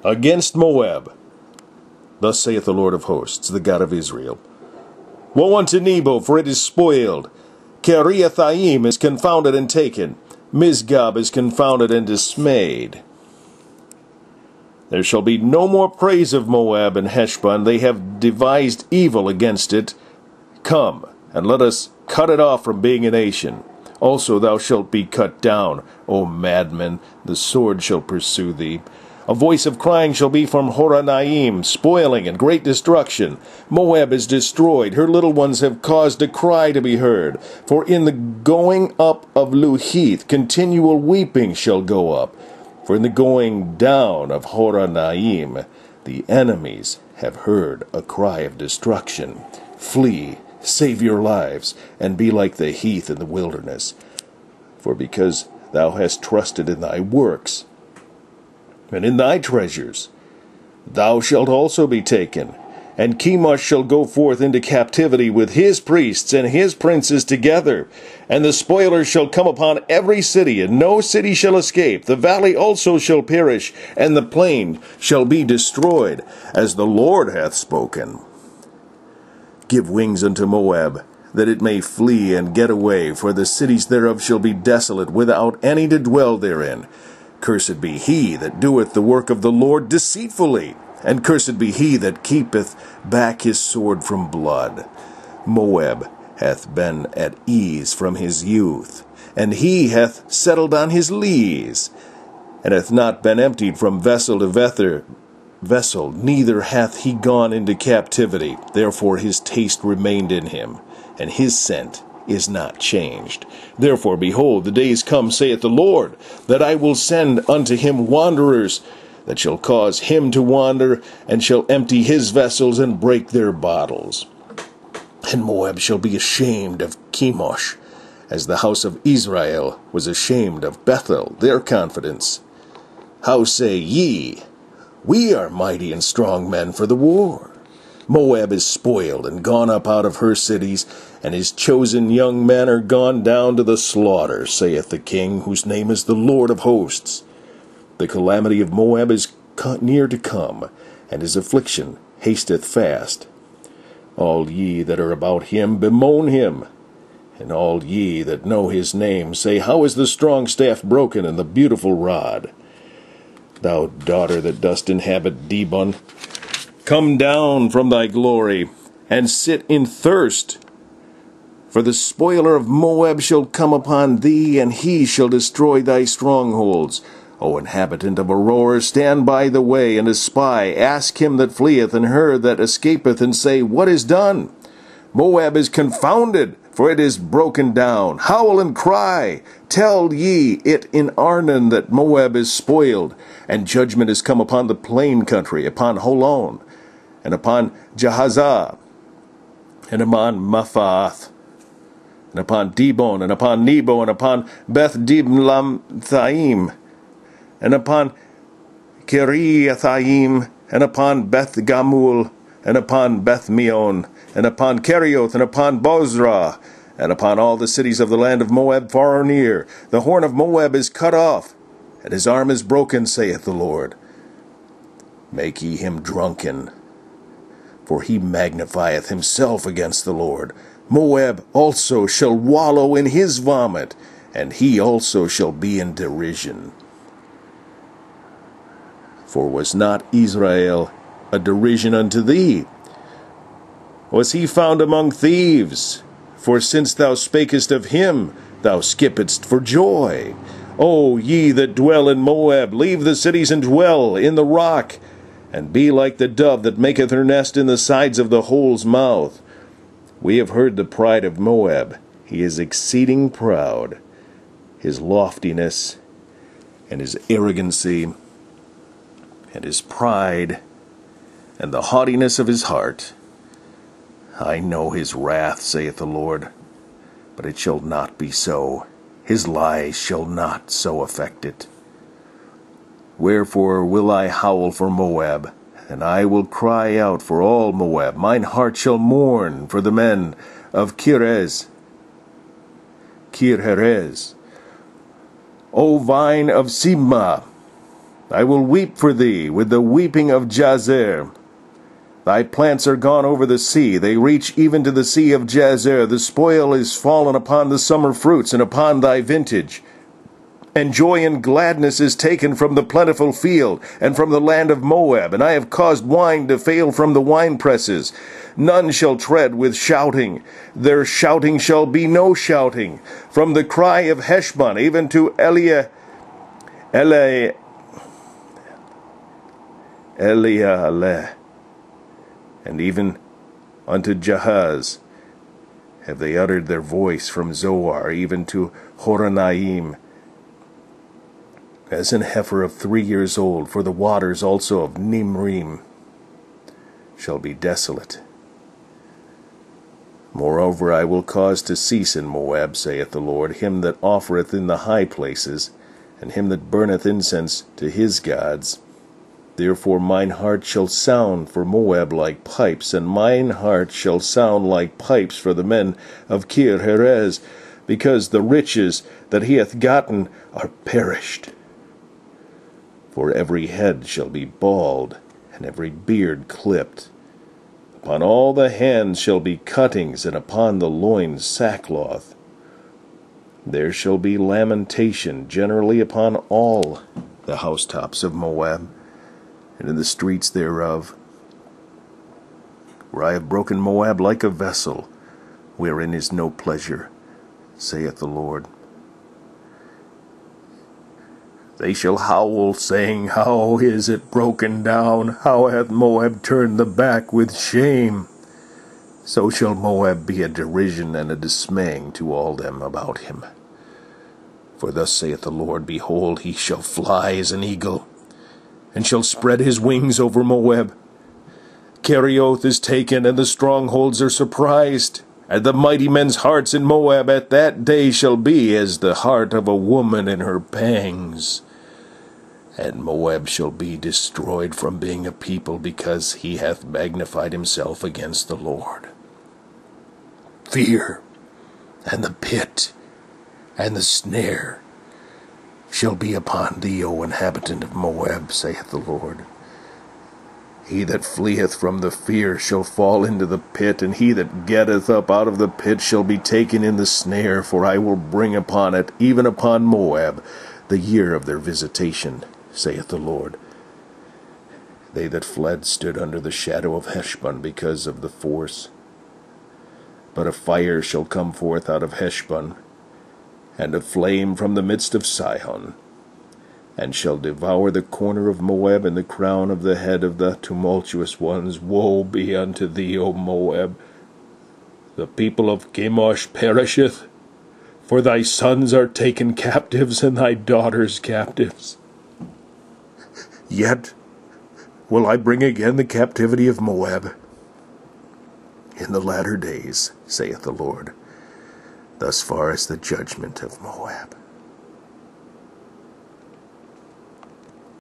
Against Moab. Thus saith the Lord of hosts, the God of Israel. Woe unto Nebo, for it is spoiled. Kiriathaim is confounded and taken. Misgab is confounded and dismayed. There shall be no more praise of Moab and Heshbon. They have devised evil against it. Come, and let us cut it off from being a nation. Also thou shalt be cut down, O Madmen, the sword shall pursue thee. A voice of crying shall be from Horonaim, spoiling and great destruction. Moab is destroyed, her little ones have caused a cry to be heard. For in the going up of Luhith, continual weeping shall go up. For in the going down of Horonaim, the enemies have heard a cry of destruction. Flee, save your lives, and be like the heath in the wilderness. For because thou hast trusted in thy works, and in thy treasures, thou shalt also be taken. And Chemosh shall go forth into captivity with his priests and his princes together. And the spoilers shall come upon every city, and no city shall escape. The valley also shall perish, and the plain shall be destroyed, as the Lord hath spoken. Give wings unto Moab, that it may flee and get away, for the cities thereof shall be desolate, without any to dwell therein. Cursed be he that doeth the work of the Lord deceitfully, and cursed be he that keepeth back his sword from blood. Moab hath been at ease from his youth, and he hath settled on his lees, and hath not been emptied from vessel to vessel, neither hath he gone into captivity. Therefore his taste remained in him, and his scent is not changed. Therefore, behold, the days come, saith the Lord, that I will send unto him wanderers, that shall cause him to wander, and shall empty his vessels, and break their bottles. And Moab shall be ashamed of Chemosh, as the house of Israel was ashamed of Bethel, their confidence. How say ye, we are mighty and strong men for the war? Moab is spoiled and gone up out of her cities, and his chosen young men are gone down to the slaughter, saith the King, whose name is the Lord of hosts. The calamity of Moab is near to come, and his affliction hasteth fast. All ye that are about him bemoan him, and all ye that know his name say, how is the strong staff broken, and the beautiful rod? Thou daughter that dost inhabit Dibon, come down from thy glory, and sit in thirst. For the spoiler of Moab shall come upon thee, and he shall destroy thy strongholds. O inhabitant of Aurora, stand by the way, and espy. Ask him that fleeth, and her that escapeth, and say, what is done? Moab is confounded, for it is broken down. Howl and cry. Tell ye it in Arnon that Moab is spoiled, and judgment is come upon the plain country, upon Holon, and upon Jahazah, and upon Mephath, and upon Dibon, and upon Nebo, and upon Beth-Diblamthaim, and upon Kiriathaim, and upon Beth-Gamul, and upon Beth-Meon, and upon Kerioth, and upon Bozrah, and upon all the cities of the land of Moab far or near. The horn of Moab is cut off, and his arm is broken, saith the Lord. Make ye him drunken, for he magnifieth himself against the Lord. Moab also shall wallow in his vomit, and he also shall be in derision. For was not Israel a derision unto thee? Was he found among thieves? For since thou spakest of him, thou skippedst for joy. O ye that dwell in Moab, leave the cities and dwell in the rock, and be like the dove that maketh her nest in the sides of the hole's mouth. We have heard the pride of Moab. He is exceeding proud. His loftiness, and his arrogancy, and his pride, and the haughtiness of his heart. I know his wrath, saith the Lord, but it shall not be so. His lies shall not so affect it. Wherefore will I howl for Moab, and I will cry out for all Moab. Mine heart shall mourn for the men of Kirherez. O vine of Sibmah, I will weep for thee with the weeping of Jazer. Thy plants are gone over the sea, they reach even to the sea of Jazer. The spoil is fallen upon the summer fruits, and upon thy vintage. And joy and gladness is taken from the plentiful field, and from the land of Moab. And I have caused wine to fail from the winepresses. None shall tread with shouting. Their shouting shall be no shouting. From the cry of Heshbon, even to Eliah, and even unto Jahaz have they uttered their voice, from Zoar even to Horonaim, as an heifer of 3 years old. For the waters also of Nimrim shall be desolate. Moreover, I will cause to cease in Moab, saith the Lord, him that offereth in the high places, and him that burneth incense to his gods. Therefore mine heart shall sound for Moab like pipes, and mine heart shall sound like pipes for the men of Kir-Herez, because the riches that he hath gotten are perished. For every head shall be bald, and every beard clipped. Upon all the hands shall be cuttings, and upon the loins sackcloth. There shall be lamentation generally upon all the housetops of Moab, and in the streets thereof. For I have broken Moab like a vessel, wherein is no pleasure, saith the Lord. They shall howl, saying, How is it broken down? How hath Moab turned the back with shame? So shall Moab be a derision and a dismaying to all them about him. For thus saith the Lord, Behold, he shall fly as an eagle, and shall spread his wings over Moab. Kerioth is taken, and the strongholds are surprised. And the mighty men's hearts in Moab at that day shall be as the heart of a woman in her pangs. And Moab shall be destroyed from being a people, because he hath magnified himself against the Lord. Fear, and the pit, and the snare shall be upon thee, O inhabitant of Moab, saith the Lord. He that fleeth from the fear shall fall into the pit, and he that getteth up out of the pit shall be taken in the snare, for I will bring upon it, even upon Moab, the year of their visitation, saith the Lord. They that fled stood under the shadow of Heshbon because of the force. But a fire shall come forth out of Heshbon, and a flame from the midst of Sihon, and shall devour the corner of Moab and the crown of the head of the tumultuous ones. Woe be unto thee, O Moab! The people of Chemosh perisheth, for thy sons are taken captives, and thy daughters captives. Yet will I bring again the captivity of Moab in the latter days, saith the Lord, thus far as the judgment of Moab.